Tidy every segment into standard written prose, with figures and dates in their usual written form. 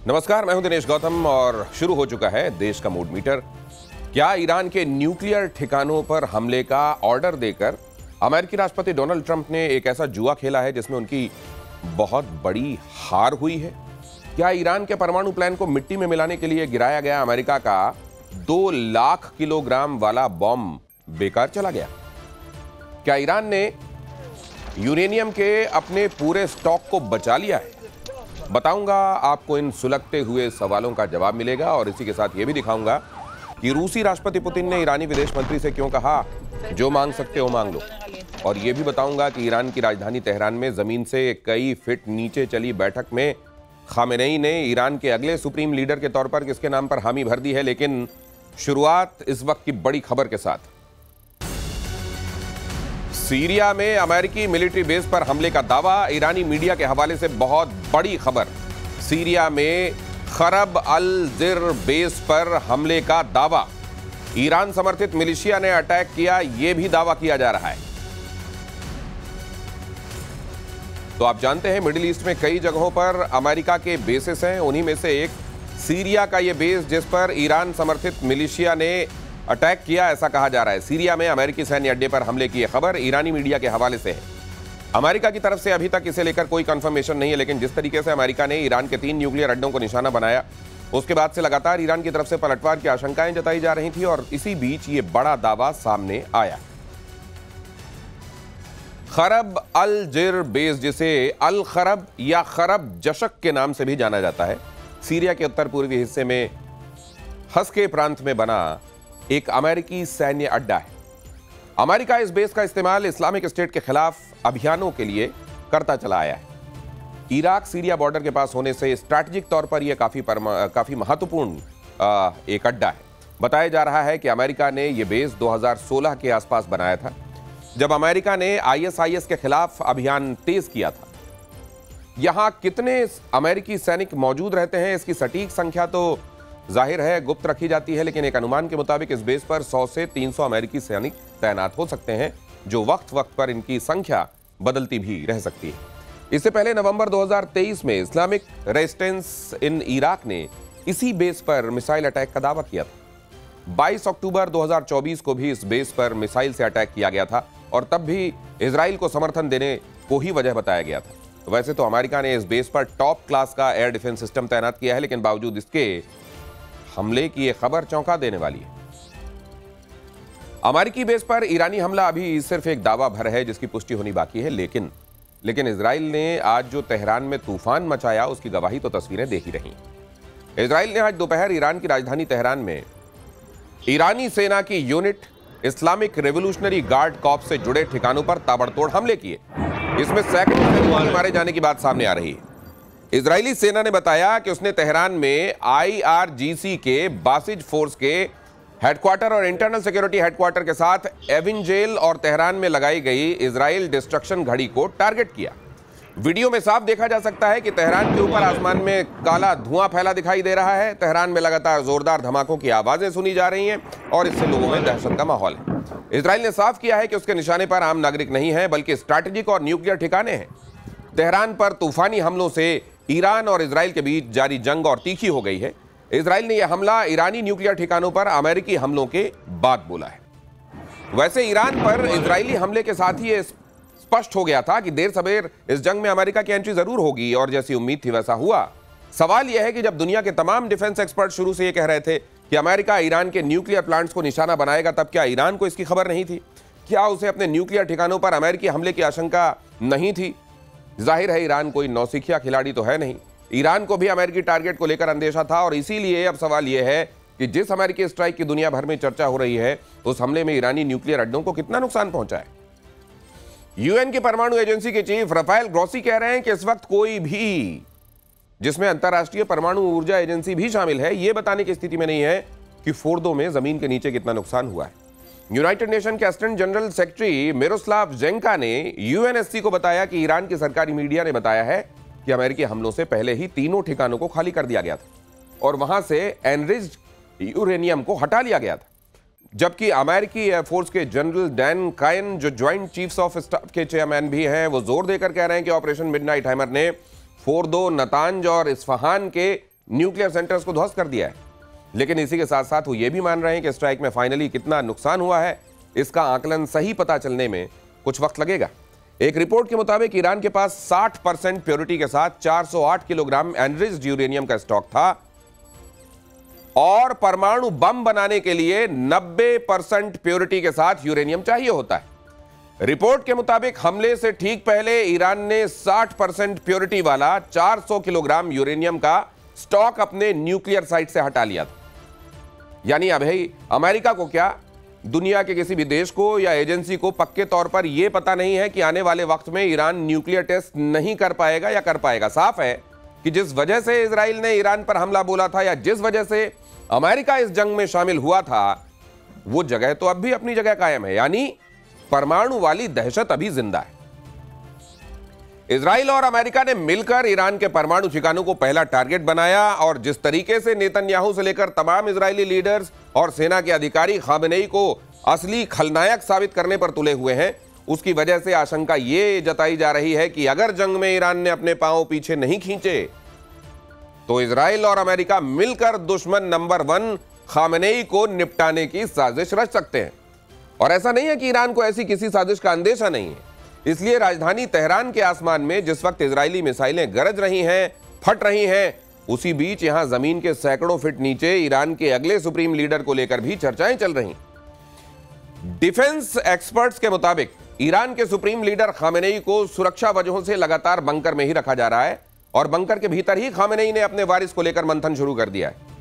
नमस्कार, मैं हूं दिनेश गौतम और शुरू हो चुका है देश का मूड मीटर। क्या ईरान के न्यूक्लियर ठिकानों पर हमले का ऑर्डर देकर अमेरिकी राष्ट्रपति डोनाल्ड ट्रंप ने एक ऐसा जुआ खेला है जिसमें उनकी बहुत बड़ी हार हुई है? क्या ईरान के परमाणु प्लान को मिट्टी में मिलाने के लिए गिराया गया अमेरिका का 2 लाख किलोग्राम वाला बॉम्ब बेकार चला गया? क्या ईरान ने यूरेनियम के अपने पूरे स्टॉक को बचा लिया है? बताऊंगा आपको, इन सुलगते हुए सवालों का जवाब मिलेगा और इसी के साथ यह भी दिखाऊंगा कि रूसी राष्ट्रपति पुतिन ने ईरानी विदेश मंत्री से क्यों कहा जो मांग सकते हो मांग लो। और यह भी बताऊंगा कि ईरान की राजधानी तेहरान में जमीन से कई फीट नीचे चली बैठक में खामेनेई ने ईरान के अगले सुप्रीम लीडर के तौर पर किसके नाम पर हामी भर दी है। लेकिन शुरुआत इस वक्त की बड़ी खबर के साथ। सीरिया में अमेरिकी मिलिट्री बेस पर हमले का दावा, ईरानी मीडिया के हवाले से बहुत बड़ी खबर। सीरिया में खरब अल जिर बेस पर हमले का दावा, ईरान समर्थित मिलिशिया ने अटैक किया, यह भी दावा किया जा रहा है। तो आप जानते हैं मिडिल ईस्ट में कई जगहों पर अमेरिका के बेसेस हैं, उन्हीं में से एक सीरिया का यह बेस जिस पर ईरान समर्थित मिलिशिया ने अटैक किया, ऐसा कहा जा रहा है। सीरिया में अमेरिकी सैन्य अड्डे पर हमले की खबर ईरानी मीडिया के हवाले से है। अमेरिका की तरफ से अभी तक इसे लेकर कोई कंफर्मेशन नहीं है, लेकिन जिस तरीके से अमेरिका ने ईरान के 3 न्यूक्लियर अड्डों को निशाना बनाया, उसके बाद से लगातार ईरान की तरफ से पलटवार की आशंकाएं जताई जा रही थी और इसी बीच ये बड़ा दावा सामने आया। खरब अल जिर बेस, जिसे अल खरब या खरब जशक के नाम से भी जाना जाता है, सीरिया के उत्तर पूर्वी हिस्से में हस्के प्रांत में बना एक अमेरिकी सैन्य अड्डा है। अमेरिका इस बेस का इस्तेमाल इस्लामिक स्टेट के खिलाफ अभियानों के लिए करता चला आया है। इराक सीरिया बॉर्डर के पास होने से स्ट्रैटेजिक तौर पर यह काफी महत्वपूर्ण एक अड्डा है। बताया जा रहा है कि अमेरिका ने यह बेस 2016 के आसपास बनाया था, जब अमेरिका ने ISIS के खिलाफ अभियान तेज किया था। यहां कितने अमेरिकी सैनिक मौजूद रहते हैं, इसकी सटीक संख्या तो जाहिर है गुप्त रखी जाती है, लेकिन एक अनुमान के मुताबिक इस बेस पर 100 से 300 अमेरिकी सैनिक तैनात हो सकते हैं, जो वक्त वक्त पर इनकी संख्या बदलती भी रह सकती है। इससे पहले नवंबर 2023 में इस्लामिक रेजिस्टेंस इन इराक ने इसी बेस पर मिसाइल अटैक का दावा किया था। 22 अक्टूबर 2024 को भी इस बेस पर मिसाइल से अटैक किया गया था और तब भी इजराइल को समर्थन देने को ही वजह बताया गया था। वैसे तो अमेरिका ने इस बेस पर टॉप क्लास का एयर डिफेंस सिस्टम तैनात किया है, लेकिन बावजूद इसके हमले की यह खबर चौंका देने वाली है। अमेरिकी बेस पर ईरानी हमला अभी सिर्फ एक दावा भर है जिसकी पुष्टि होनी बाकी है, लेकिन इजराइल ने आज जो तेहरान में तूफान मचाया उसकी गवाही तो तस्वीरें दे ही रही। इजराइल ने आज दोपहर ईरान की राजधानी तेहरान में ईरानी सेना की unit Islamic revolutionary guard corps से जुड़े ठिकानों पर ताबड़तोड़ हमले किए। इसमें सैकड़ों सैनिक मारे जाने की बात सामने आ रही है। इजरायली सेना ने बताया कि उसने तेहरान में IRGC के बासिज फोर्स के हेडक्वार्टर और इंटरनल सिक्योरिटी हेडक्वार्टर के साथ एविंजेल और तेहरान में लगाई गई इजराइल डिस्ट्रक्शन घड़ी को टारगेट किया। वीडियो में साफ देखा जा सकता है कि तेहरान के ऊपर आसमान में काला धुआं फैला दिखाई दे रहा है। तेहरान में लगातार जोरदार धमाकों की आवाजें सुनी जा रही हैं और इससे लोगों में दहशत का माहौल है। इजराइल ने साफ किया है कि उसके निशाने पर आम नागरिक नहीं है, बल्कि स्ट्रैटेजिक और न्यूक्लियर ठिकाने हैं। तेहरान पर तूफानी हमलों से ईरान और इजराइल के बीच जारी जंग और तीखी हो गई है। इजराइल ने यह हमला ईरानी न्यूक्लियर ठिकानों पर अमेरिकी हमलों के बाद बोला है। वैसे ईरान पर इजरायली हमले के साथ ही यह स्पष्ट हो गया था कि देर सवेर इस जंग में अमेरिका की एंट्री जरूर होगी और जैसी उम्मीद थी वैसा हुआ। सवाल यह है कि जब दुनिया के तमाम डिफेंस एक्सपर्ट शुरू से यह कह रहे थे कि अमेरिका ईरान के न्यूक्लियर प्लांट्स को निशाना बनाएगा, तब क्या ईरान को इसकी खबर नहीं थी? क्या उसे अपने न्यूक्लियर ठिकानों पर अमेरिकी हमले की आशंका नहीं थी? जाहिर है ईरान कोई नौसिखिया खिलाड़ी तो है नहीं। ईरान को भी अमेरिकी टारगेट को लेकर अंदेशा था और इसीलिए अब सवाल यह है कि जिस अमेरिकी स्ट्राइक की दुनिया भर में चर्चा हो रही है, उस हमले में ईरानी न्यूक्लियर अड्डों को कितना नुकसान पहुंचा है। यूएन की परमाणु एजेंसी के चीफ राफेल ग्रोसी कह रहे हैं कि इस वक्त कोई भी, जिसमें अंतर्राष्ट्रीय परमाणु ऊर्जा एजेंसी भी शामिल है, यह बताने की स्थिति में नहीं है कि फोर्दो में जमीन के नीचे कितना नुकसान हुआ है। यूनाइटेड नेशन के असिस्टेंट जनरल सेक्रेटरी मिरोस्लाव जेंका ने यूएनएससी को बताया कि ईरान की सरकारी मीडिया ने बताया है कि अमेरिकी हमलों से पहले ही तीनों ठिकानों को खाली कर दिया गया था और वहां से एनरिच्ड यूरेनियम को हटा लिया गया था। जबकि अमेरिकी एयरफोर्स के जनरल डैन कायन, जो ज्वाइंट चीफ्स ऑफ स्टाफ के चेयरमैन भी हैं, वो जोर देकर कह रहे हैं कि ऑपरेशन मिडनाइट हैमर ने फोर्दो, नतांज और इस्फहान के न्यूक्लियर सेंटर्स को ध्वस्त कर दिया है। लेकिन इसी के साथ साथ वो ये भी मान रहे हैं कि स्ट्राइक में फाइनली कितना नुकसान हुआ है, इसका आकलन सही पता चलने में कुछ वक्त लगेगा। एक रिपोर्ट के मुताबिक ईरान के पास 60% प्योरिटी के साथ 408 किलोग्राम एनरिच्ड यूरेनियम का स्टॉक था और परमाणु बम बनाने के लिए 90% प्योरिटी के साथ यूरेनियम चाहिए होता है। रिपोर्ट के मुताबिक हमले से ठीक पहले ईरान ने 60% प्योरिटी वाला 400 किलोग्राम यूरेनियम का स्टॉक अपने न्यूक्लियर साइट से हटा लिया था। यानी अभी अमेरिका को क्या, दुनिया के किसी भी देश को या एजेंसी को पक्के तौर पर यह पता नहीं है कि आने वाले वक्त में ईरान न्यूक्लियर टेस्ट नहीं कर पाएगा या कर पाएगा। साफ है कि जिस वजह से इजराइल ने ईरान पर हमला बोला था या जिस वजह से अमेरिका इस जंग में शामिल हुआ था, वो जगह तो अब भी अपनी जगह कायम है, यानी परमाणु वाली दहशत अभी जिंदा है। इजराइल और अमेरिका ने मिलकर ईरान के परमाणु ठिकानों को पहला टारगेट बनाया और जिस तरीके से नेतन्याहू से लेकर तमाम इजरायली लीडर्स और सेना के अधिकारी खामेनेई को असली खलनायक साबित करने पर तुले हुए हैं, उसकी वजह से आशंका ये जताई जा रही है कि अगर जंग में ईरान ने अपने पांव पीछे नहीं खींचे तो इजराइल और अमेरिका मिलकर दुश्मन नंबर 1 खामेनेई को निपटाने की साजिश रच सकते हैं। और ऐसा नहीं है कि ईरान को ऐसी किसी साजिश का अंदेशा नहीं है। इसलिए राजधानी तेहरान के आसमान में जिस वक्त इजरायली मिसाइलें गरज रही हैं, फट रही हैं, उसी बीच यहां जमीन के सैकड़ों फीट नीचे ईरान के अगले सुप्रीम लीडर को लेकर भी चर्चाएं चल रही। डिफेंस एक्सपर्ट्स के मुताबिक ईरान के सुप्रीम लीडर खामेनेई को सुरक्षा वजहों से लगातार बंकर में ही रखा जा रहा है और बंकर के भीतर ही खामेनेई ने अपने वारिस को लेकर मंथन शुरू कर दिया है।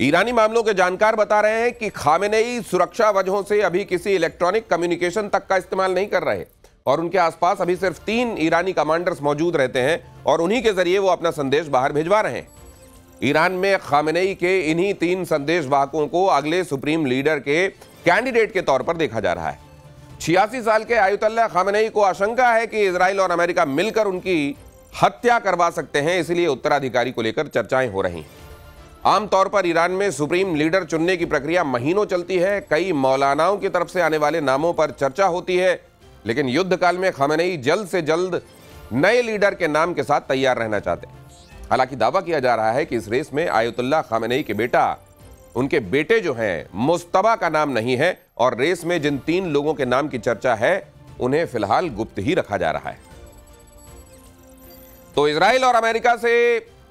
ईरानी मामलों के जानकार बता रहे हैं कि खामेनेई सुरक्षा वजहों से अभी किसी इलेक्ट्रॉनिक कम्युनिकेशन तक का इस्तेमाल नहीं कर रहे और उनके आसपास अभी सिर्फ 3 ईरानी कमांडर्स मौजूद रहते हैं और उन्हीं के जरिए वो अपना संदेश बाहर भिजवा रहे हैं। ईरान में खामेनेई के इन्हीं 3 संदेशवाहकों को अगले सुप्रीम लीडर के कैंडिडेट के तौर पर देखा जा रहा है। 86 साल के आयतुल्लाह खामेनेई को आशंका है कि इजराइल और अमेरिका मिलकर उनकी हत्या करवा सकते हैं, इसलिए उत्तराधिकारी को लेकर चर्चाएं हो रही हैं। आमतौर पर ईरान में सुप्रीम लीडर चुनने की प्रक्रिया महीनों चलती है। कई मौलानाओं की तरफ से आने वाले नामों पर चर्चा होती है, लेकिन युद्ध काल में खामेनेई जल्द से जल्द नए लीडर के नाम के साथ तैयार रहना चाहते हैं। हालांकि दावा किया जा रहा है कि इस रेस में आयतुल्लाह खामेनेई के बेटा, उनके बेटे जो हैं मुस्तबा का नाम नहीं है और रेस में जिन 3 लोगों के नाम की चर्चा है उन्हें फिलहाल गुप्त ही रखा जा रहा है। तो इजराइल और अमेरिका से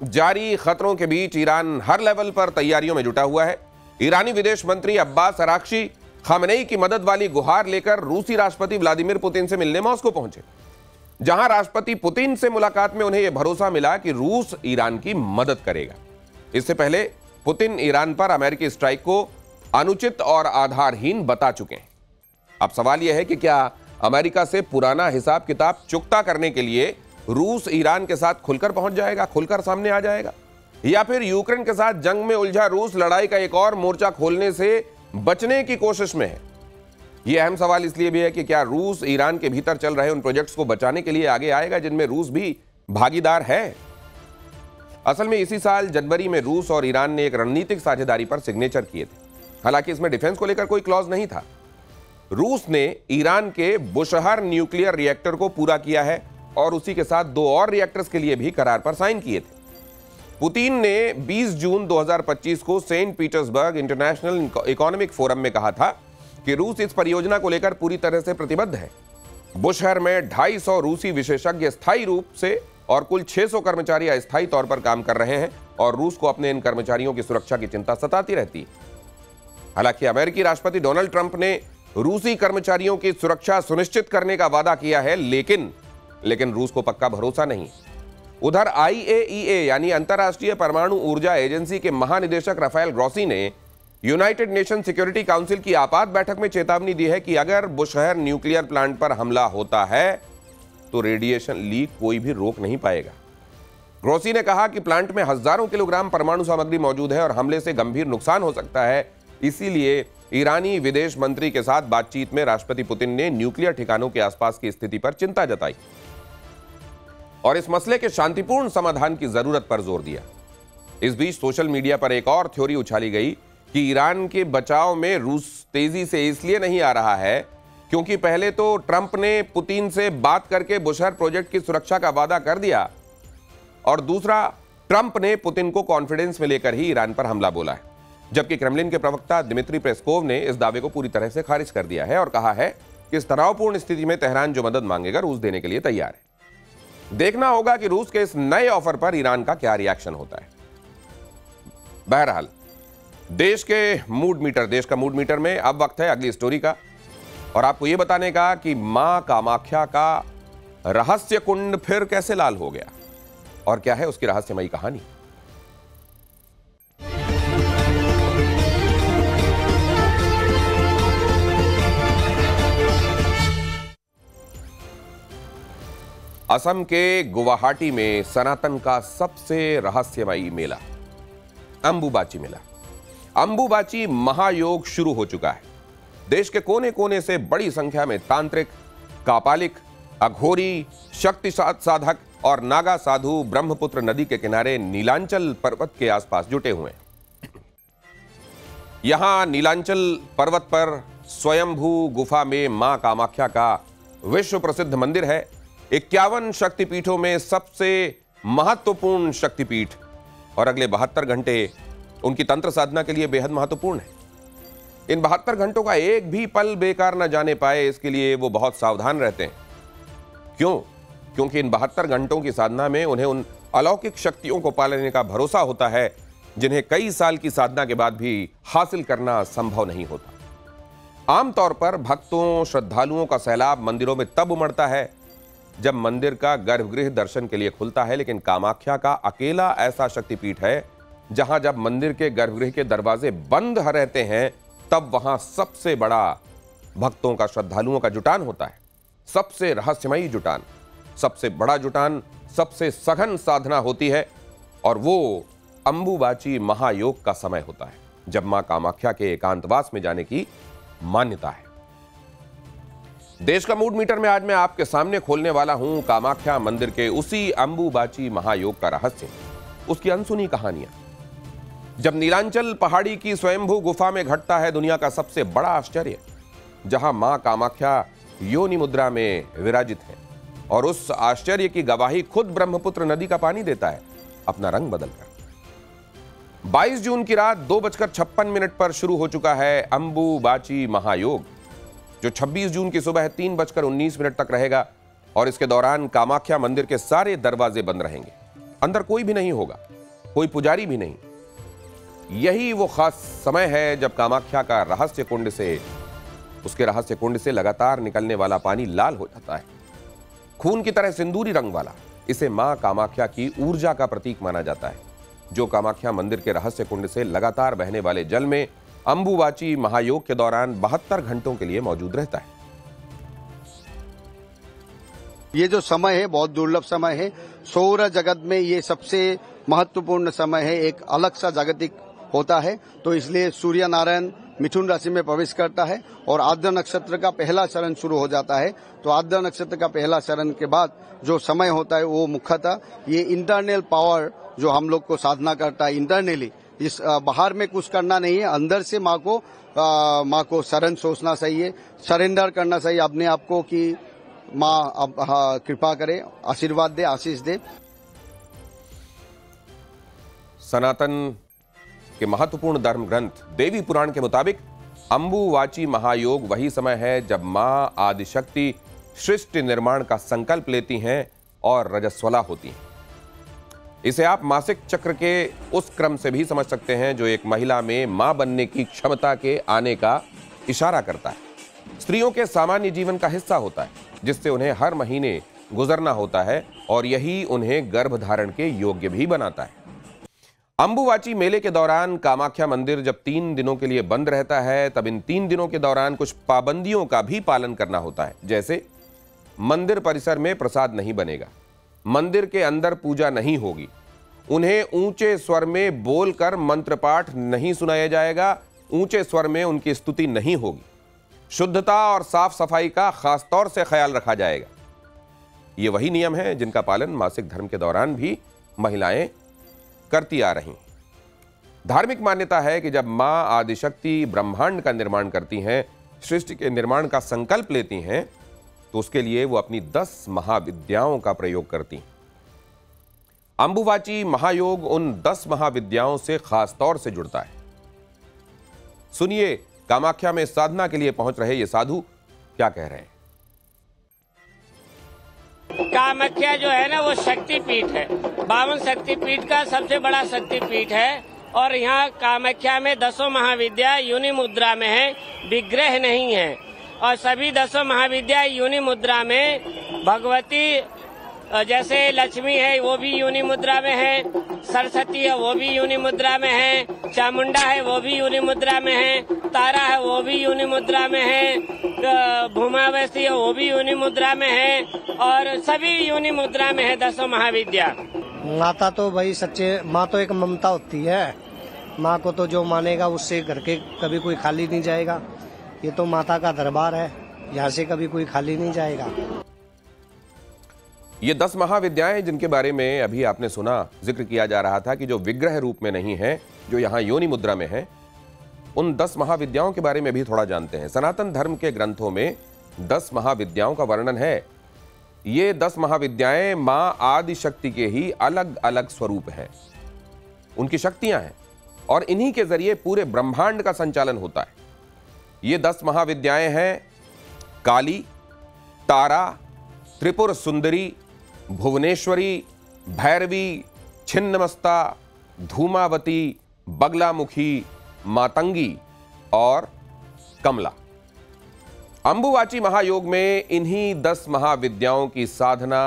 जारी खतरों के बीच ईरान हर लेवल पर तैयारियों में जुटा हुआ है। ईरानी विदेश मंत्री अब्बास अराक्ची खामेनेई की मदद वाली गुहार लेकर रूसी राष्ट्रपति व्लादिमीर पुतिन से मिलने मॉस्को पहुंचे, जहां राष्ट्रपति पुतिन से मुलाकात में उन्हें यह भरोसा मिला कि रूस ईरान की मदद करेगा। इससे पहले पुतिन ईरान पर अमेरिकी स्ट्राइक को अनुचित और आधारहीन बता चुके हैं। अब सवाल यह है कि क्या अमेरिका से पुराना हिसाब किताब चुकता करने के लिए रूस ईरान के साथ खुलकर पहुंच जाएगा, खुलकर सामने आ जाएगा, या फिर यूक्रेन के साथ जंग में उलझा रूस लड़ाई का एक और मोर्चा खोलने से बचने की कोशिश में है। यह अहम सवाल इसलिए भी है कि क्या रूस ईरान के भीतर चल रहे उन प्रोजेक्ट्स को बचाने के लिए आगे आएगा जिनमें रूस भी भागीदार है। असल में इसी साल जनवरी में रूस और ईरान ने एक रणनीतिक साझेदारी पर सिग्नेचर किए थे। हालांकि इसमें डिफेंस को लेकर कोई क्लॉज नहीं था। रूस ने ईरान के बुशहर न्यूक्लियर रिएक्टर को पूरा किया है और उसी के साथ 2 और रिएक्टर्स के लिए भी करार पर साइन किए थे। पुतिन ने 20 जून 2025 को Saint Petersburg International Economic Forum में कहा था कि रूस इस परियोजना को लेकर पूरी तरह से प्रतिबद्ध है। बुशहर में 250 रूसी विशेषज्ञ स्थायी रूप से और कुल 600 कर्मचारी अस्थायी तौर पर काम कर रहे हैं और रूस को अपने इन कर्मचारियों की सुरक्षा की चिंता सताती रहती है। हालांकि अमेरिकी राष्ट्रपति डोनाल्ड ट्रंप ने रूसी कर्मचारियों की सुरक्षा सुनिश्चित करने का वादा किया है, लेकिन रूस को पक्का भरोसा नहीं। उधर IAEA यानी अंतर्राष्ट्रीय परमाणु ऊर्जा एजेंसी के महानिदेशक राफेल ग्रॉसी ने यूनाइटेड नेशन सिक्योरिटी काउंसिल की आपात बैठक में चेतावनी दी है कि अगर बुशहर न्यूक्लियर प्लांट पर हमला होता है तो रेडिएशन लीक कोई भी रोक नहीं पाएगा। ग्रॉसी ने कहा कि प्लांट में हजारों किलोग्राम परमाणु सामग्री मौजूद है और हमले से गंभीर नुकसान हो सकता है। इसीलिए ईरानी विदेश मंत्री के साथ बातचीत में राष्ट्रपति पुतिन ने न्यूक्लियर ठिकानों के आसपास की स्थिति पर चिंता जताई और इस मसले के शांतिपूर्ण समाधान की जरूरत पर जोर दिया। इस बीच सोशल मीडिया पर एक और थ्योरी उछाली गई कि ईरान के बचाव में रूस तेजी से इसलिए नहीं आ रहा है क्योंकि पहले तो ट्रंप ने पुतिन से बात करके बुशहर प्रोजेक्ट की सुरक्षा का वादा कर दिया और दूसरा ट्रंप ने पुतिन को कॉन्फिडेंस में लेकर ही ईरान पर हमला बोला है, जबकि क्रेमलिन के प्रवक्ता दिमित्री पेस्कोव ने इस दावे को पूरी तरह से खारिज कर दिया है और कहा है कि इस तनावपूर्ण स्थिति में तेहरान जो मदद मांगेगा रूस देने के लिए तैयार है। देखना होगा कि रूस के इस नए ऑफर पर ईरान का क्या रिएक्शन होता है। बहरहाल देश का मूड मीटर में अब वक्त है अगली स्टोरी का, और आपको यह बताने का कि मां कामाख्या का रहस्य कुंड फिर कैसे लाल हो गया और क्या है उसकी रहस्यमयी कहानी। असम के गुवाहाटी में सनातन का सबसे रहस्यमयी मेला अंबुबाची मेला। अंबुबाची महायोग शुरू हो चुका है। देश के कोने कोने से बड़ी संख्या में तांत्रिक, कापालिक, अघोरी, शक्ति साधक और नागा साधु ब्रह्मपुत्र नदी के किनारे नीलांचल पर्वत के आसपास जुटे हुए हैं। यहां नीलांचल पर्वत पर स्वयंभू गुफा में मां कामाख्या का विश्व प्रसिद्ध मंदिर है। 51 शक्तिपीठों में सबसे महत्वपूर्ण शक्तिपीठ, और अगले 72 घंटे उनकी तंत्र साधना के लिए बेहद महत्वपूर्ण है। इन 72 घंटों का एक भी पल बेकार न जाने पाए, इसके लिए वो बहुत सावधान रहते हैं। क्यों? क्योंकि इन 72 घंटों की साधना में उन्हें उन अलौकिक शक्तियों को पा लेने का भरोसा होता है जिन्हें कई साल की साधना के बाद भी हासिल करना संभव नहीं होता। आमतौर पर भक्तों, श्रद्धालुओं का सैलाब मंदिरों में तब उमड़ता है जब मंदिर का गर्भगृह दर्शन के लिए खुलता है, लेकिन कामाख्या का अकेला ऐसा शक्तिपीठ है जहां जब मंदिर के गर्भगृह के दरवाजे बंद रहते हैं तब वहां सबसे बड़ा भक्तों का, श्रद्धालुओं का जुटान होता है। सबसे रहस्यमयी जुटान, सबसे बड़ा जुटान, सबसे सघन साधना होती है, और वो अंबुबाची महायोग का समय होता है जब मां कामाख्या के एकांतवास में जाने की मान्यता है। देश का मूड मीटर में आज मैं आपके सामने खोलने वाला हूं कामाख्या मंदिर के उसी अंबुबाची महायोग का रहस्य, उसकी अनसुनी कहानियां। जब नीलांचल पहाड़ी की स्वयंभू गुफा में घटता है दुनिया का सबसे बड़ा आश्चर्य, जहां मां कामाख्या योनि मुद्रा में विराजित है, और उस आश्चर्य की गवाही खुद ब्रह्मपुत्र नदी का पानी देता है अपना रंग बदलकर। 22 जून की रात 2:56 पर शुरू हो चुका है अंबुबाची महायोग, जो 26 जून की सुबह 3:19 तक रहेगा, और इसके दौरान कामाख्या मंदिर के सारे दरवाजे बंद रहेंगे। अंदर कोई भी नहीं होगा, कोई पुजारी भी नहीं। यही वो खास समय है जब कामाख्या का रहस्य कुंड से, उसके रहस्य कुंड से लगातार निकलने वाला पानी लाल हो जाता है, खून की तरह सिंदूरी रंग वाला। इसे मां कामाख्या की ऊर्जा का प्रतीक माना जाता है, जो कामाख्या मंदिर के रहस्य कुंड से लगातार बहने वाले जल में अंबुबाची महायोग के दौरान 72 घंटों के लिए मौजूद रहता है। ये जो समय है बहुत दुर्लभ समय है। सौर जगत में ये सबसे महत्वपूर्ण समय है, एक अलग सा जागतिक होता है। तो इसलिए सूर्य नारायण मिथुन राशि में प्रवेश करता है और आद्र नक्षत्र का पहला चरण शुरू हो जाता है। तो आद्र नक्षत्र का पहला चरण के बाद जो समय होता है वो मुख्यतः ये इंटरनल पावर जो हम लोग को साधना करता है इंटरनली, इस बाहर में कुछ करना नहीं है, अंदर से माँ को शरण सोचना चाहिए, सरेंडर करना चाहिए अपने आप को कि माँ अब कृपा करे, आशीर्वाद दे, आशीष दे। सनातन के महत्वपूर्ण धर्म ग्रंथ देवी पुराण के मुताबिक अंबुबाची महायोग वही समय है जब मां आदिशक्ति सृष्टि निर्माण का संकल्प लेती हैं और रजस्वला होती हैं। इसे आप मासिक चक्र के उस क्रम से भी समझ सकते हैं जो एक महिला में मां बनने की क्षमता के आने का इशारा करता है। स्त्रियों के सामान्य जीवन का हिस्सा होता है जिससे उन्हें हर महीने गुजरना होता है, और यही उन्हें गर्भधारण के योग्य भी बनाता है। अंबुबाची मेले के दौरान कामाख्या मंदिर जब 3 दिनों के लिए बंद रहता है, तब इन 3 दिनों के दौरान कुछ पाबंदियों का भी पालन करना होता है। जैसे मंदिर परिसर में प्रसाद नहीं बनेगा, मंदिर के अंदर पूजा नहीं होगी, उन्हें ऊंचे स्वर में बोलकर मंत्र पाठ नहीं सुनाया जाएगा, ऊंचे स्वर में उनकी स्तुति नहीं होगी, शुद्धता और साफ सफाई का खास तौर से ख्याल रखा जाएगा। ये वही नियम है जिनका पालन मासिक धर्म के दौरान भी महिलाएं करती आ रही। धार्मिक मान्यता है कि जब मां आदिशक्ति ब्रह्मांड का निर्माण करती हैं, सृष्टि के निर्माण का संकल्प लेती हैं, तो उसके लिए वो अपनी 10 महाविद्याओं का प्रयोग करती हैं। अंबुवाची महायोग उन 10 महाविद्याओं से खास तौर से जुड़ता है। सुनिए कामाख्या में साधना के लिए पहुंच रहे ये साधु क्या कह रहे हैं। कामाख्या जो है ना वो शक्तिपीठ है, 52 शक्तिपीठ का सबसे बड़ा शक्तिपीठ है। और यहाँ कामाख्या में 10 महाविद्या योनि मुद्रा में है, विग्रह नहीं है। और सभी 10 महाविद्या योनि मुद्रा में, भगवती जैसे लक्ष्मी है वो भी योनि मुद्रा में है, सरस्वती है वो भी योनि मुद्रा में है, चामुंडा है वो भी योनि मुद्रा में है, तारा है वो भी योनि मुद्रा में है, भूमावती है वो भी योनि मुद्रा में है, और सभी योनि मुद्रा में है 10 महाविद्या। माता तो भाई सच्चे, माँ तो एक ममता होती है। माँ को तो जो मानेगा उससे घर के कभी कोई खाली नहीं जाएगा। ये तो माता का दरबार है, यहाँ से कभी कोई खाली नहीं जाएगा। ये 10 महाविद्याएं जिनके बारे में अभी आपने सुना, जिक्र किया जा रहा था कि जो विग्रह रूप में नहीं है, जो यहाँ योनि मुद्रा में है, उन 10 महाविद्याओं के बारे में भी थोड़ा जानते हैं। सनातन धर्म के ग्रंथों में 10 महाविद्याओं का वर्णन है। ये 10 महाविद्याएं मां आदि शक्ति के ही अलग अलग स्वरूप हैं, उनकी शक्तियां हैं, और इन्हीं के जरिए पूरे ब्रह्मांड का संचालन होता है। ये 10 महाविद्याएं हैं काली, तारा, त्रिपुर सुंदरी, भुवनेश्वरी, भैरवी, छिन्नमस्ता, धूमावती, बगलामुखी, मातंगी और कमला। अंबुवाची महायोग में इन्हीं 10 महाविद्याओं की साधना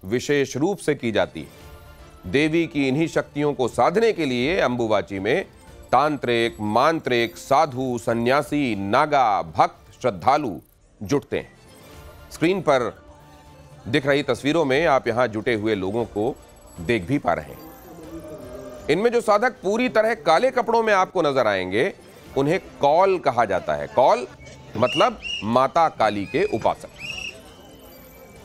विशेष रूप से की जाती है। देवी की इन्हीं शक्तियों को साधने के लिए अंबुवाची में तांत्रिक, मांत्रिक, साधु, सन्यासी, नागा, भक्त, श्रद्धालु जुटते हैं। स्क्रीन पर दिख रही तस्वीरों में आप यहां जुटे हुए लोगों को देख भी पा रहे हैं। इनमें जो साधक पूरी तरह काले कपड़ों में आपको नजर आएंगे, उन्हें कौल कहा जाता है। कौल मतलब माता काली के उपासक।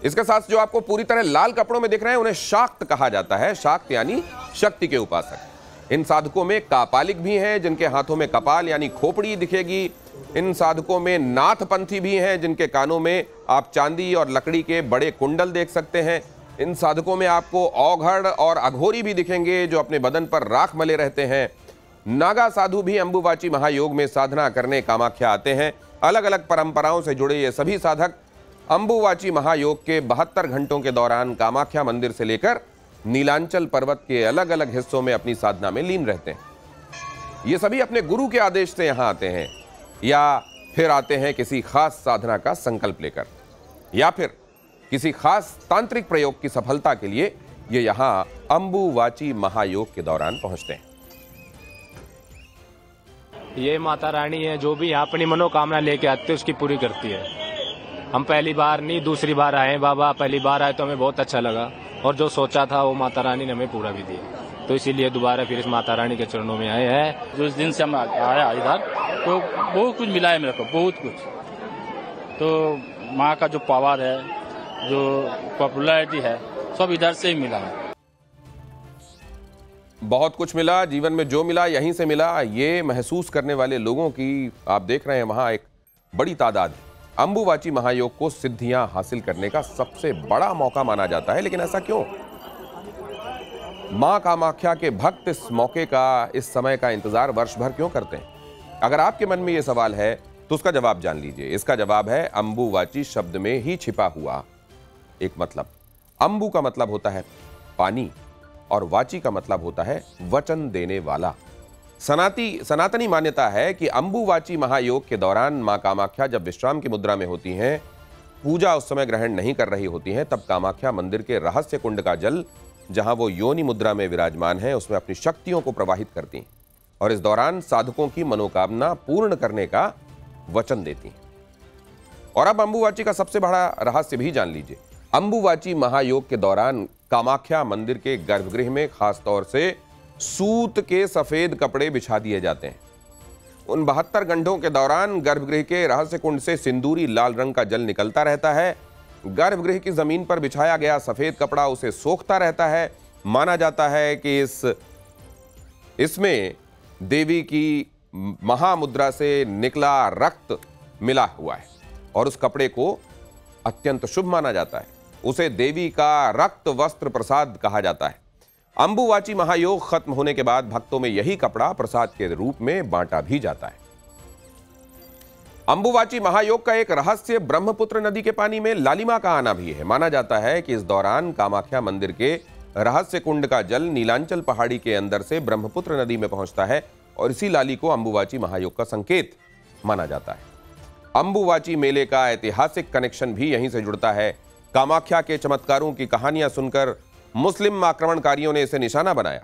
इसके साथ जो आपको पूरी तरह लाल कपड़ों में दिख रहे हैं, उन्हें शाक्त कहा जाता है। शाक्त यानी शक्ति के उपासक। इन साधकों में कापालिक भी हैं, जिनके हाथों में कपाल यानी खोपड़ी दिखेगी। इन साधकों में नाथपंथी भी हैं, जिनके कानों में आप चांदी और लकड़ी के बड़े कुंडल देख सकते हैं। इन साधकों में आपको औघड़ और अघोरी भी दिखेंगे, जो अपने बदन पर राख मले रहते हैं। नागा साधु भी अंबुवाची महायोग में साधना करने कामाख्या आते हैं। अलग अलग परंपराओं से जुड़े ये सभी साधक अंबुवाची महायोग के 72 घंटों के दौरान कामाख्या मंदिर से लेकर नीलांचल पर्वत के अलग अलग हिस्सों में अपनी साधना में लीन रहते हैं। ये सभी अपने गुरु के आदेश से यहाँ आते हैं, या फिर आते हैं किसी खास साधना का संकल्प लेकर, या फिर किसी खास तांत्रिक प्रयोग की सफलता के लिए ये यहाँ अंबुवाची महायोग के दौरान पहुंचते हैं। ये माता रानी है, जो भी यहाँ अपनी मनोकामना लेके आते हैं उसकी पूरी करती है। हम पहली बार नहीं दूसरी बार आए बाबा, पहली बार आए तो हमें बहुत अच्छा लगा, और जो सोचा था वो माता रानी ने हमें पूरा भी दिया, तो इसीलिए दोबारा फिर इस माता रानी के चरणों में आए हैं। जो इस दिन से हम आया इधर, तो बहुत कुछ मिला है मेरे को, बहुत कुछ। तो माँ का जो पावर है, जो पॉपुलैरिटी है, सब इधर से ही मिला है। बहुत कुछ मिला, जीवन में जो मिला यहीं से मिला, ये महसूस करने वाले लोगों की आप देख रहे हैं वहां एक बड़ी तादाद है। अंबुवाची महायोग को सिद्धियां हासिल करने का सबसे बड़ा मौका माना जाता है, लेकिन ऐसा क्यों? मां कामाख्या के भक्त इस मौके का, इस समय का इंतजार वर्ष भर क्यों करते हैं? अगर आपके मन में यह सवाल है तो उसका जवाब जान लीजिए। इसका जवाब है अंबुवाची शब्द में ही छिपा हुआ एक मतलब। अंबु का मतलब होता है पानी, और वाची का मतलब होता है वचन देने वाला। सनातनी मान्यता है कि अंबुवाची महायोग के दौरान मां कामाख्या जब विश्राम की मुद्रा में होती हैं, पूजा उस समय ग्रहण नहीं कर रही होती हैं, तब कामाख्या मंदिर के रहस्य कुंड का जल, जहां वो योनि मुद्रा में विराजमान है, उसमें अपनी शक्तियों को प्रवाहित करती हैं, और इस दौरान साधकों की मनोकामना पूर्ण करने का वचन देती हैं। और अब अंबुवाची का सबसे बड़ा रहस्य भी जान लीजिए। अंबुवाची महायोग के दौरान कामाख्या मंदिर के गर्भगृह में खासतौर से सूत के सफेद कपड़े बिछा दिए जाते हैं। उन 72 घंटों के दौरान गर्भगृह के रहस्य कुंड से सिंदूरी लाल रंग का जल निकलता रहता है। गर्भगृह की जमीन पर बिछाया गया सफेद कपड़ा उसे सोखता रहता है। माना जाता है कि इसमें देवी की महामुद्रा से निकला रक्त मिला हुआ है, और उस कपड़े को अत्यंत शुभ माना जाता है। उसे देवी का रक्त वस्त्र प्रसाद कहा जाता है। अंबुवाची महायोग खत्म होने के बाद भक्तों में यही कपड़ा प्रसाद के रूप में बांटा भी जाता है। अंबुवाची महायोग का एक रहस्य ब्रह्मपुत्र नदी के पानी में लालिमा का आना भी है। माना जाता है कि इस दौरान कामाख्या मंदिर के रहस्य कुंड का जल नीलांचल पहाड़ी के अंदर से ब्रह्मपुत्र नदी में पहुंचता है और इसी लाली को अंबुवाची महायोग का संकेत माना जाता है। अंबुवाची मेले का ऐतिहासिक कनेक्शन भी यहीं से जुड़ता है। कामाख्या के चमत्कारों की कहानियां सुनकर मुस्लिम आक्रमणकारियों ने इसे निशाना बनाया।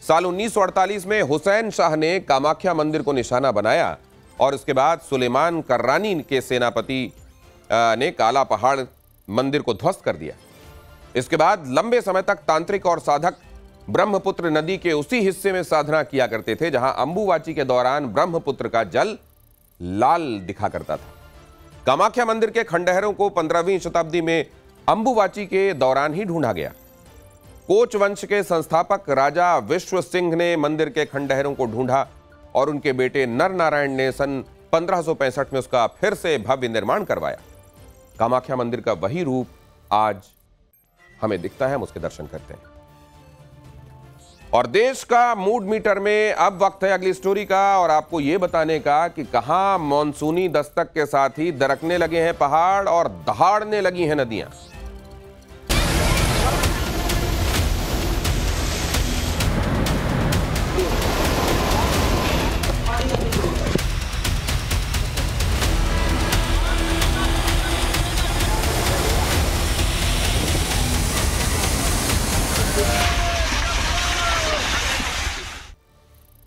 साल 1948 में हुसैन शाह ने कामाख्या मंदिर को निशाना बनाया और उसके बाद सुलेमान कर्रानी के सेनापति ने काला पहाड़ मंदिर को ध्वस्त कर दिया। इसके बाद लंबे समय तक तांत्रिक और साधक ब्रह्मपुत्र नदी के उसी हिस्से में साधना किया करते थे जहां अंबुवाची के दौरान ब्रह्मपुत्र का जल लाल दिखा करता था। कामाख्या मंदिर के खंडहरों को 15वीं शताब्दी में अंबुवाची के दौरान ही ढूंढा गया। कोच वंश के संस्थापक राजा विश्व सिंह ने मंदिर के खंडहरों को ढूंढा और उनके बेटे नर नारायण ने सन 1565 में उसका फिर से भव्य निर्माण करवाया। कामाख्या मंदिर का वही रूप आज हमें दिखता है। हम उसके दर्शन करते हैं। और देश का मूड मीटर में अब वक्त है अगली स्टोरी का और आपको यह बताने का कि कहां मॉनसूनी दस्तक के साथ ही दरकने लगे हैं पहाड़ और दहाड़ने लगी हैं नदियां।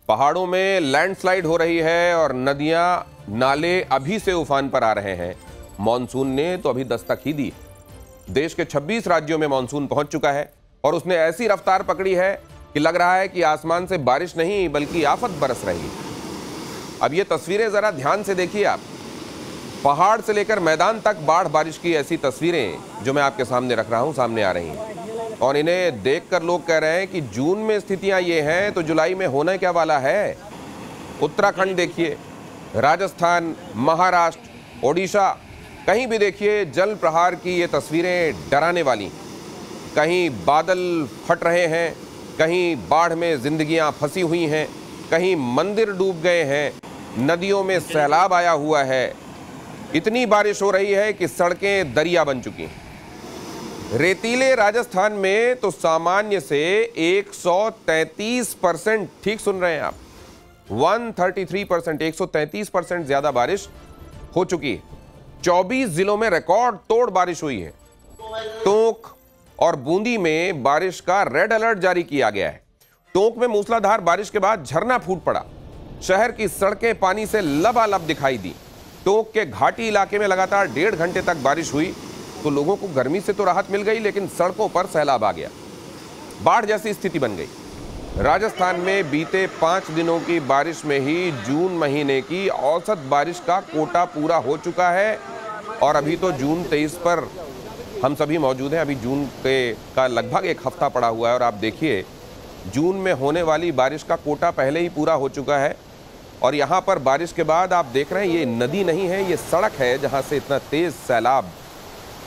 पहाड़ों में लैंडस्लाइड हो रही है और नदियां नाले अभी से उफान पर आ रहे हैं। मॉनसून ने तो अभी दस्तक ही दी। देश के 26 राज्यों में मॉनसून पहुंच चुका है और उसने ऐसी रफ्तार पकड़ी है कि लग रहा है कि आसमान से बारिश नहीं बल्कि आफत बरस रही है। अब ये तस्वीरें जरा ध्यान से देखिए आप। पहाड़ से लेकर मैदान तक बाढ़ बारिश की ऐसी तस्वीरें जो मैं आपके सामने रख रहा हूं सामने आ रही हैं और इन्हें देखकर लोग कह रहे हैं कि जून में स्थितियां ये हैं तो जुलाई में होने क्या वाला है। उत्तराखंड देखिए, राजस्थान, महाराष्ट्र, ओडिशा, कहीं भी देखिए जल प्रहार की ये तस्वीरें डराने वाली। कहीं बादल फट रहे हैं, कहीं बाढ़ में जिंदगियां फंसी हुई हैं, कहीं मंदिर डूब गए हैं, नदियों में सैलाब आया हुआ है। इतनी बारिश हो रही है कि सड़कें दरिया बन चुकी हैं। रेतीले राजस्थान में तो सामान्य से 133%, ठीक सुन रहे हैं आप, 133%, 133% ज्यादा बारिश हो चुकी है। 24 जिलों में रिकॉर्ड तोड़ बारिश हुई है। टोंक और बूंदी में बारिश का रेड अलर्ट जारी किया गया है। टोंक में मूसलाधार बारिश के बाद झरना फूट पड़ा। शहर की सड़कें पानी से लबालब दिखाई दी। टोंक के घाटी इलाके में लगातार 1.5 घंटे तक बारिश हुई तो लोगों को गर्मी से तो राहत मिल गई, लेकिन सड़कों पर सैलाब आ गया। बाढ़ जैसी स्थिति बन गई। राजस्थान में बीते 5 दिनों की बारिश में ही जून महीने की औसत बारिश का कोटा पूरा हो चुका है और अभी तो जून 23 पर हम सभी मौजूद हैं। अभी जून का लगभग एक हफ्ता पड़ा हुआ है और आप देखिए जून में होने वाली बारिश का कोटा पहले ही पूरा हो चुका है। और यहाँ पर बारिश के बाद आप देख रहे हैं ये नदी नहीं है, ये सड़क है जहाँ से इतना तेज सैलाब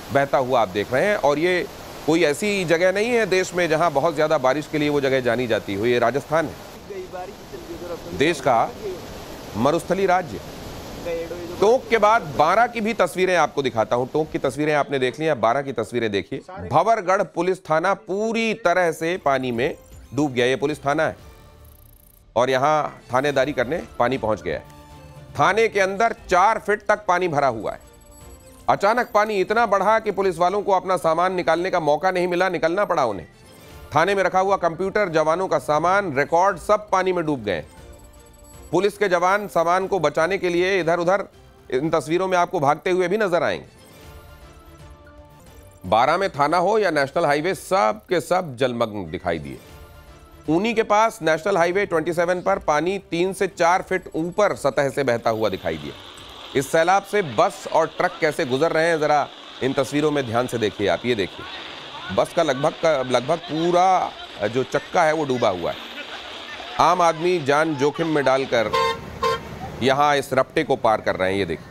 बहता हुआ आप देख रहे हैं। और ये कोई ऐसी जगह नहीं है देश में जहां बहुत ज्यादा बारिश के लिए वो जगह जानी जाती हो। ये राजस्थान है, देश का मरुस्थली राज्य। टोंक के बाद बारां की भी तस्वीरें आपको दिखाता हूं। टोंक की तस्वीरें आपने देख ली, बारां की तस्वीरें देखिए। भंवरगढ़ पुलिस थाना पूरी तरह से पानी में डूब गया। ये पुलिस थाना है और यहां थानेदारी करने पानी पहुंच गया है। थाने के अंदर 4 फीट तक पानी भरा हुआ है। अचानक पानी इतना बढ़ा कि पुलिस वालों को अपना सामान निकालने का मौका नहीं मिला, निकलना पड़ा उन्हें। थाने में रखा हुआ कंप्यूटर, जवानों का सामान, रिकॉर्ड सब पानी में डूब गए। पुलिस के जवान सामान को बचाने के लिए इधर उधर इन तस्वीरों में आपको भागते हुए भी नजर आएंगे। बारां में थाना हो या नेशनल हाईवे, सब के सब जलमग्न दिखाई दिए। ऊनी के पास नेशनल हाईवे 27 पर पानी 3 से 4 फीट ऊपर सतह से बहता हुआ दिखाई दिया। इस सैलाब से बस और ट्रक कैसे गुजर रहे हैं जरा इन तस्वीरों में ध्यान से देखिए आप। ये देखिए बस का लगभग पूरा जो चक्का है वो डूबा हुआ है। आम आदमी जान जोखिम में डालकर यहाँ इस रपटे को पार कर रहे हैं। ये देखिए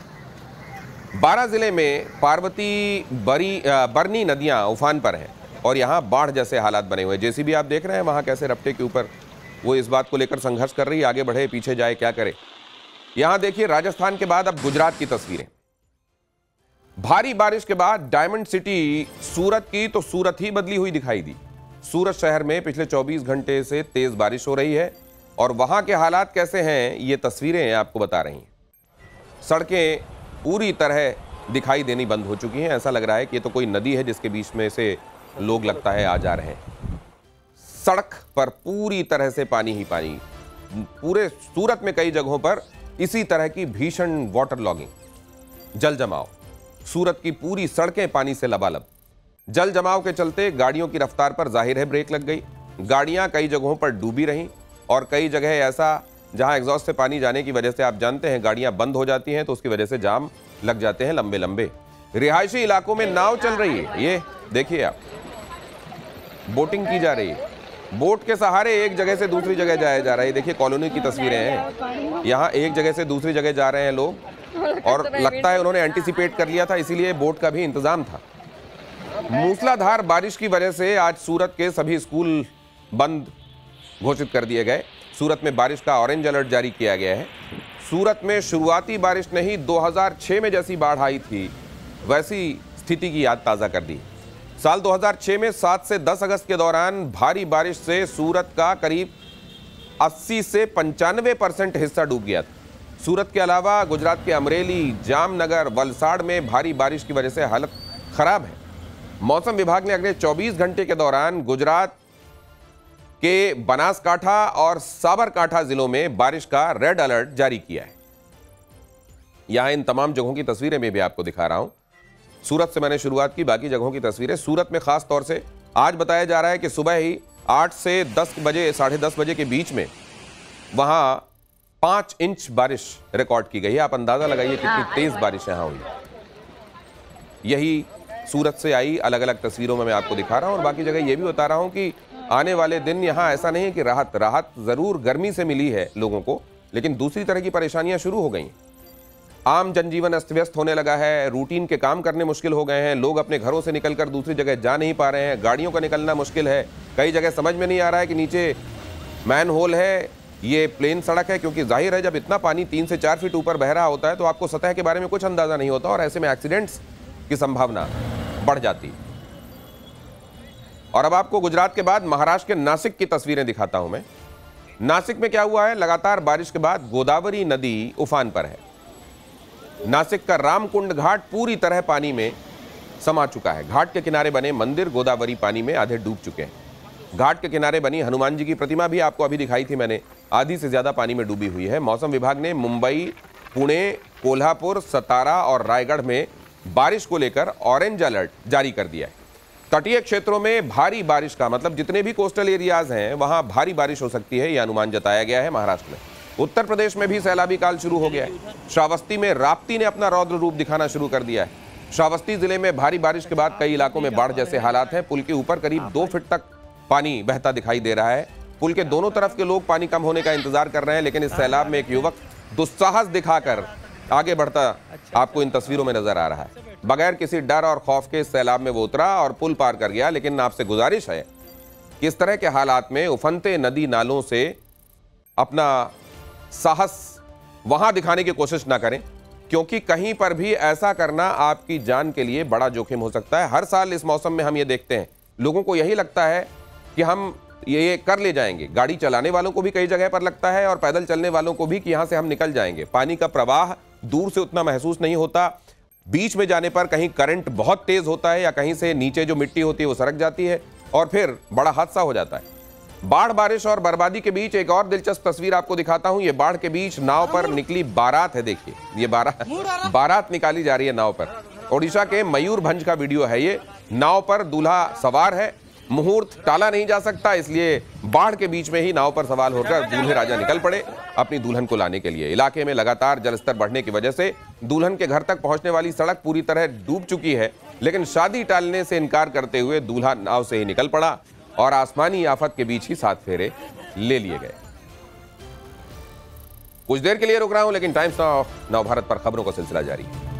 बारां जिले में पार्वती बरनी नदियां उफान पर हैं। और यहाँ बाढ़ जैसे हालात बने हुए। जेसीबी आप देख रहे हैं वहाँ कैसे रपटे के ऊपर वो इस बात को लेकर संघर्ष कर रही है, आगे बढ़े पीछे जाए क्या करे। यहाँ देखिए राजस्थान के बाद अब गुजरात की तस्वीरें। भारी बारिश के बाद डायमंड सिटी सूरत की तो सूरत ही बदली हुई दिखाई दी। सूरत शहर में पिछले 24 घंटे से तेज बारिश हो रही है और वहां के हालात कैसे हैं ये तस्वीरें आपको बता रही हैं। सड़कें पूरी तरह दिखाई देनी बंद हो चुकी हैं। ऐसा लग रहा है कि ये तो कोई नदी है जिसके बीच में से लोग लगता है आ जा रहे हैं। सड़क पर पूरी तरह से पानी ही पानी। पूरे सूरत में कई जगहों पर इसी तरह की भीषण वाटर लॉगिंग, जल जमाव। सूरत की पूरी सड़कें पानी से लबालब। जल जमाव के चलते गाड़ियों की रफ्तार पर जाहिर है ब्रेक लग गई। गाड़ियां कई जगहों पर डूबी रहीं और कई जगह ऐसा जहां एग्जॉस्ट से पानी जाने की वजह से आप जानते हैं गाड़ियां बंद हो जाती हैं तो उसकी वजह से जाम लग जाते हैं लंबे लंबे। रिहायशी इलाकों में नाव चल रही है। ये देखिए आप, बोटिंग की जा रही है। बोट के सहारे एक जगह से दूसरी जगह जाया जा रहा है। देखिए कॉलोनी की तस्वीरें हैं। यहाँ एक जगह से दूसरी जगह जा रहे हैं लोग और लगता है उन्होंने एंटीसिपेट कर लिया था, इसीलिए बोट का भी इंतजाम था। मूसलाधार बारिश की वजह से आज सूरत के सभी स्कूल बंद घोषित कर दिए गए। सूरत में बारिश का ऑरेंज अलर्ट जारी किया गया है। सूरत में शुरुआती बारिश ने ही 2006 में जैसी बाढ़ आई थी वैसी स्थिति की याद ताज़ा कर दी। साल 2006 में 7 से 10 अगस्त के दौरान भारी बारिश से सूरत का करीब 80 से 95% हिस्सा डूब गया था। सूरत के अलावा गुजरात के अमरेली, जामनगर, वलसाड़ में भारी बारिश की वजह से हालत खराब है। मौसम विभाग ने अगले 24 घंटे के दौरान गुजरात के बनासकांठा और साबरकांठा जिलों में बारिश का रेड अलर्ट जारी किया है। यहां इन तमाम जगहों की तस्वीरें मैं भी आपको दिखा रहा हूं। सूरत से मैंने शुरुआत की, बाकी जगहों की तस्वीरें। सूरत में खास तौर से आज बताया जा रहा है कि सुबह ही 8 से 10 बजे, 10:30 बजे के बीच में वहां 5 इंच बारिश रिकॉर्ड की गई है। आप अंदाजा लगाइए कितनी तेज बारिश यहां हुई। यही सूरत से आई अलग अलग तस्वीरों में मैं आपको दिखा रहा हूं और बाकी जगह यह भी बता रहा हूं कि आने वाले दिन यहां ऐसा नहीं है कि राहत जरूर गर्मी से मिली है लोगों को, लेकिन दूसरी तरह की परेशानियां शुरू हो गई। आम जनजीवन अस्त व्यस्त होने लगा है। रूटीन के काम करने मुश्किल हो गए हैं। लोग अपने घरों से निकलकर दूसरी जगह जा नहीं पा रहे हैं। गाड़ियों का निकलना मुश्किल है। कई जगह समझ में नहीं आ रहा है कि नीचे मैन होल है, ये प्लेन सड़क है, क्योंकि जाहिर है जब इतना पानी 3 से 4 फीट ऊपर बह रहा होता है तो आपको सतह के बारे में कुछ अंदाजा नहीं होता और ऐसे में एक्सीडेंट्स की संभावना बढ़ जाती। और अब आपको गुजरात के बाद महाराष्ट्र के नासिक की तस्वीरें दिखाता हूं मैं। नासिक में क्या हुआ है, लगातार बारिश के बाद गोदावरी नदी उफान पर है। नासिक का रामकुंड घाट पूरी तरह पानी में समा चुका है। घाट के किनारे बने मंदिर गोदावरी पानी में आधे डूब चुके हैं। घाट के किनारे बनी हनुमान जी की प्रतिमा भी आपको अभी दिखाई थी मैंने, आधी से ज्यादा पानी में डूबी हुई है। मौसम विभाग ने मुंबई, पुणे, कोल्हापुर, सतारा और रायगढ़ में बारिश को लेकर ऑरेंज अलर्ट जारी कर दिया है। तटीय क्षेत्रों में भारी बारिश का मतलब जितने भी कोस्टल एरियाज हैं वहां भारी बारिश हो सकती है, यह अनुमान जताया गया है। महाराष्ट्र में, उत्तर प्रदेश में भी सैलाबी काल शुरू हो गया है। श्रावस्ती में राप्ती ने अपना रौद्र रूप दिखाना शुरू कर दिया है। श्रावस्ती जिले में भारी बारिश के बाद कई इलाकों में बाढ़ जैसे हालात हैं। पुल के ऊपर करीब 2 फीट तक पानी बहता दिखाई दे रहा है। पुल के दोनों तरफ के लोग पानी कम होने का इंतजार कर रहे हैं, लेकिन इस सैलाब में एक युवक दुस्साहस दिखाकर आगे बढ़ता आपको इन तस्वीरों में नजर आ रहा है। बगैर किसी डर और खौफ के इस सैलाब में वो उतरा और पुल पार कर गया। लेकिन आपसे गुजारिश है कि इस तरह के हालात में उफनते नदी नालों से अपना साहस वहां दिखाने की कोशिश ना करें, क्योंकि कहीं पर भी ऐसा करना आपकी जान के लिए बड़ा जोखिम हो सकता है। हर साल इस मौसम में हम ये देखते हैं, लोगों को यही लगता है कि हम ये कर ले जाएंगे। गाड़ी चलाने वालों को भी कई जगह पर लगता है और पैदल चलने वालों को भी कि यहां से हम निकल जाएंगे। पानी का प्रवाह दूर से उतना महसूस नहीं होता। बीच में जाने पर कहीं करंट बहुत तेज होता है या कहीं से नीचे जो मिट्टी होती है वो सरक जाती है और फिर बड़ा हादसा हो जाता है। बाढ़, बारिश और बर्बादी के बीच एक और दिलचस्प तस्वीर आपको दिखाता हूं। ये बाढ़ के बीच नाव पर निकली बारात है। देखिए, ये बारात निकाली जा रही है नाव पर। ओडिशा के मयूरभंज का वीडियो है ये। नाव पर दूल्हा सवार है। मुहूर्त टाला नहीं जा सकता, इसलिए बाढ़ के बीच में ही नाव पर सवार होकर दूल्हे राजा निकल पड़े अपनी दुल्हन को लाने के लिए। इलाके में लगातार जलस्तर बढ़ने की वजह से दुल्हन के घर तक पहुंचने वाली सड़क पूरी तरह डूब चुकी है, लेकिन शादी टालने से इनकार करते हुए दूल्हा नाव से ही निकल पड़ा और आसमानी आफत के बीच ही 7 फेरे ले लिए गए। कुछ देर के लिए रुक रहा हूं, लेकिन टाइम्स नाउ भारत पर खबरों का सिलसिला जारी है।